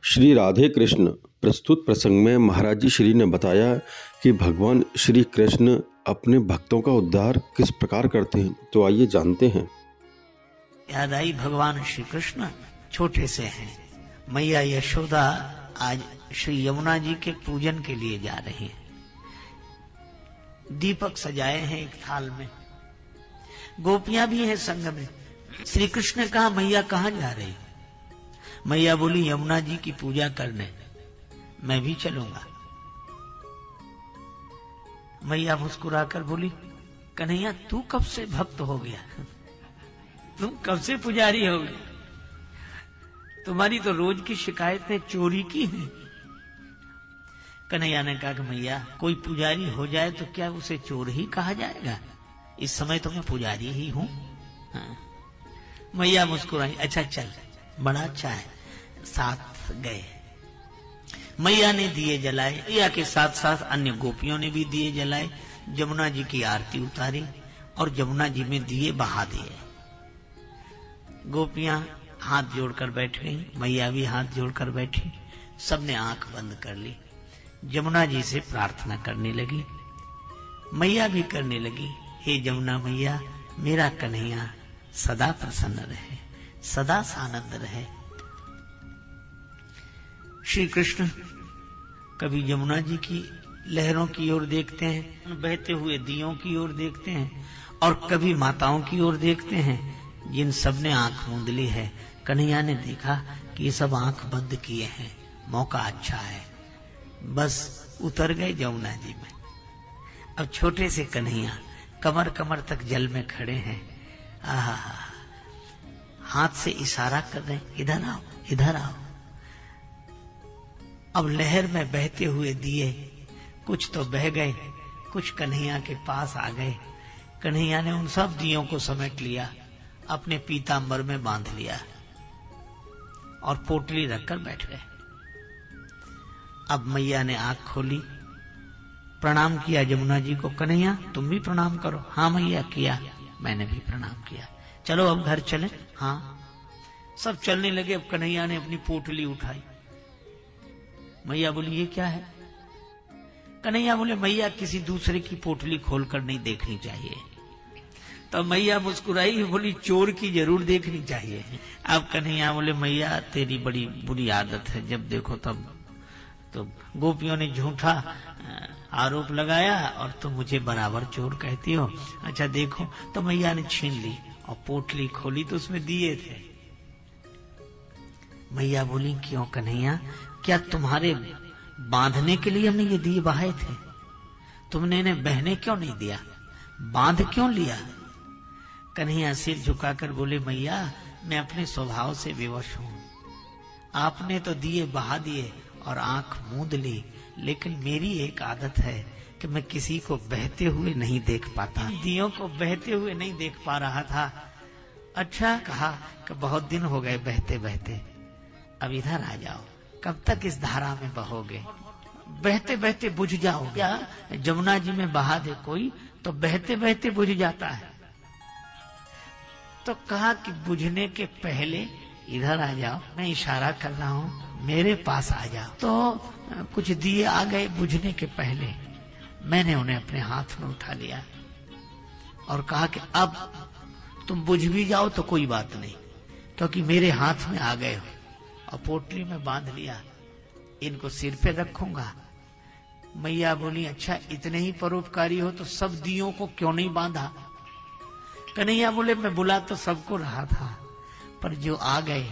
श्री राधे कृष्ण प्रस्तुत प्रसंग में महाराज जी श्री ने बताया कि भगवान श्री कृष्ण अपने भक्तों का उद्धार किस प्रकार करते हैं। तो आइए जानते हैं। याद आई भगवान श्री कृष्ण छोटे से हैं। मैया यशोदा आज श्री यमुना जी के पूजन के लिए जा रही है। दीपक सजाए हैं एक थाल में, गोपियां भी हैं संग में। श्री कृष्ण ने कहा मैया कहाँ जा रही? मैया बोली यमुना जी की पूजा करने, मैं भी चलूंगा। मैया मुस्कुराकर बोली कन्हैया तू कब से भक्त हो गया? तुम कब से पुजारी हो गए? तुम्हारी तो रोज की शिकायतें चोरी की हैं। कन्हैया ने कहा कि मैया कोई पुजारी हो जाए तो क्या उसे चोर ही कहा जाएगा? इस समय तो मैं पुजारी ही हूं। हाँ। मैया मुस्कुराई, अच्छा चल, बड़ा अच्छा है। साथ गए। मैया ने दिए जलाए, मैया के साथ साथ अन्य गोपियों ने भी दिए जलाए। जमुना जी की आरती उतारी और जमुना जी में दिए बहा दिए। गोपियां हाथ जोड़कर बैठ गई, मैया भी हाथ जोड़कर बैठी। सबने आंख बंद कर ली। जमुना जी से प्रार्थना करने लगी। मैया भी करने लगी, हे जमुना मैया मेरा कन्हैया सदा प्रसन्न रहे, सदा सानंद रहे। श्री कृष्ण कभी जमुना जी की लहरों की ओर देखते हैं, बहते हुए दियों की ओर देखते हैं, और कभी माताओं की ओर देखते हैं जिन सब ने आंख मूंद ली है। कन्हैया ने देखा कि ये सब आंख बंद किए हैं, मौका अच्छा है, बस उतर गए जमुना जी में। अब छोटे से कन्हैया कमर कमर तक जल में खड़े हैं। आहा, हाथ से इशारा कर रहे हैं, इधर आओ, इधर आओ। अब लहर में बहते हुए दिए कुछ तो बह गए, कुछ कन्हैया के पास आ गए। कन्हैया ने उन सब दियों को समेट लिया, अपने पीतांबर में बांध लिया और पोटली रखकर बैठ गए। अब मैया ने आंख खोली, प्रणाम किया जमुना जी को। कन्हैया तुम भी प्रणाम करो। हाँ मैया किया, मैंने भी प्रणाम किया। चलो अब घर चले। हाँ, सब चलने लगे। अब कन्हैया ने अपनी पोटली उठाई। मैया बोली ये क्या है? कन्हैया बोले मैया किसी दूसरे की पोटली खोलकर नहीं देखनी चाहिए। तो मैया मुस्कुराई, बोली चोर की जरूर देखनी चाहिए। अब कन्हैया बोले मैया तेरी बड़ी बुरी आदत है, जब देखो तब तो गोपियों ने झूठा आरोप लगाया और तुम मुझे बराबर चोर कहती हो। अच्छा देखो, तो मैया ने छीन ली और पोटली खोली तो उसमें दिए थे। मैया बोली क्यों कन्हैया, क्या तुम्हारे बांधने के लिए हमने ये दिए बहाए थे? तुमने इन्हें बहने क्यों नहीं दिया, बांध क्यों लिया? कन्हैया सिर झुकाकर बोले मैया मैं अपने स्वभाव से विवश हूं। आपने तो दिए बहा दिए और आंख मूंद ली, लेकिन मेरी एक आदत है कि मैं किसी को बहते हुए नहीं देख पाता। दियों को बहते हुए नहीं देख पा रहा था। अच्छा कहा कि बहुत दिन हो गए बहते बहते, अब इधर आ जाओ। कब तक इस धारा में बहोगे? बहते बहते बुझ जाओ। क्या जमुना जी में बहा दे कोई तो बहते बहते बुझ जाता है। तो कहा कि बुझने के पहले इधर आ जाओ, मैं इशारा कर रहा हूं, मेरे पास आ जाओ। तो कुछ दिए आ गए बुझने के पहले। मैंने उन्हें अपने हाथ में उठा लिया और कहा कि अब तुम बुझ भी जाओ तो कोई बात नहीं, क्योंकि मेरे हाथ में आ गए हो। और पोटली में बांध लिया, इनको सिर पे रखूंगा। मैया बोली अच्छा इतने ही परोपकारी हो तो सब दियों को क्यों नहीं बांधा? कन्हैया बोले मैं बुला तो सबको रहा था, पर जो आ गए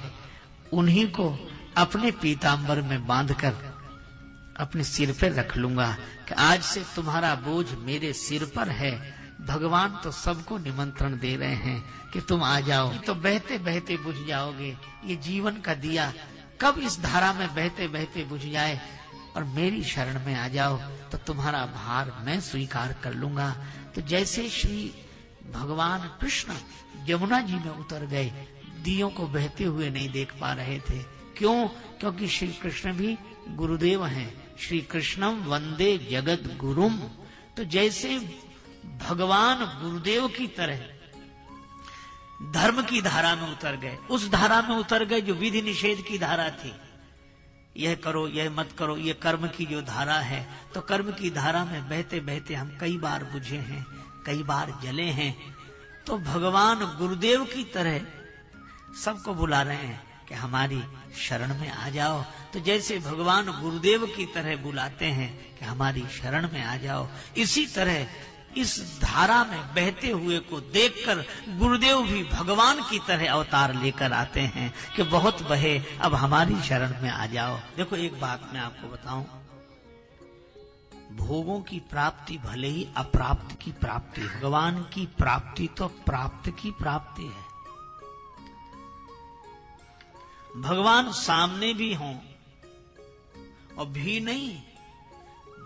उन्हीं को अपने पीतांबर में बांधकर अपने सिर पे रख लूंगा कि आज से तुम्हारा बोझ मेरे सिर पर है। भगवान तो सबको निमंत्रण दे रहे हैं कि तुम आ जाओ, तो बहते बहते बुझ जाओगे। ये जीवन का दिया कब इस धारा में बहते बहते बुझ जाए और मेरी शरण में आ जाओ तो तुम्हारा भार मैं स्वीकार कर लूंगा। तो जैसे श्री भगवान कृष्ण यमुना जी में उतर गए, दियों को बहते हुए नहीं देख पा रहे थे। क्यों? क्योंकि श्री कृष्ण भी गुरुदेव हैं। श्री कृष्णम वंदे जगत गुरुम। तो जैसे भगवान गुरुदेव की तरह धर्म की धारा में उतर गए, उस धारा में उतर गए जो विधि निषेध की धारा थी। यह करो यह मत करो, ये कर्म की जो धारा है, तो कर्म की धारा में बहते बहते हम कई बार बुझे हैं, कई बार जले हैं। तो भगवान गुरुदेव की तरह सबको बुला रहे हैं कि हमारी शरण में आ जाओ। तो जैसे भगवान गुरुदेव की तरह बुलाते हैं कि हमारी शरण में आ जाओ, इसी तरह इस धारा में बहते हुए को देखकर गुरुदेव भी भगवान की तरह अवतार लेकर आते हैं कि बहुत बहे, अब हमारी शरण में आ जाओ। देखो एक बात मैं आपको बताऊं, भोगों की प्राप्ति भले ही अप्राप्त की प्राप्ति, भगवान की प्राप्ति तो प्राप्त की प्राप्ति है। भगवान सामने भी हों और भी नहीं,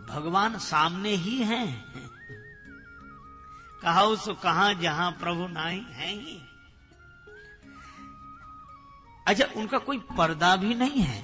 भगवान सामने ही हैं। कहा सो कहां जहां प्रभु नाही है ही। अच्छा, उनका कोई पर्दा भी नहीं है।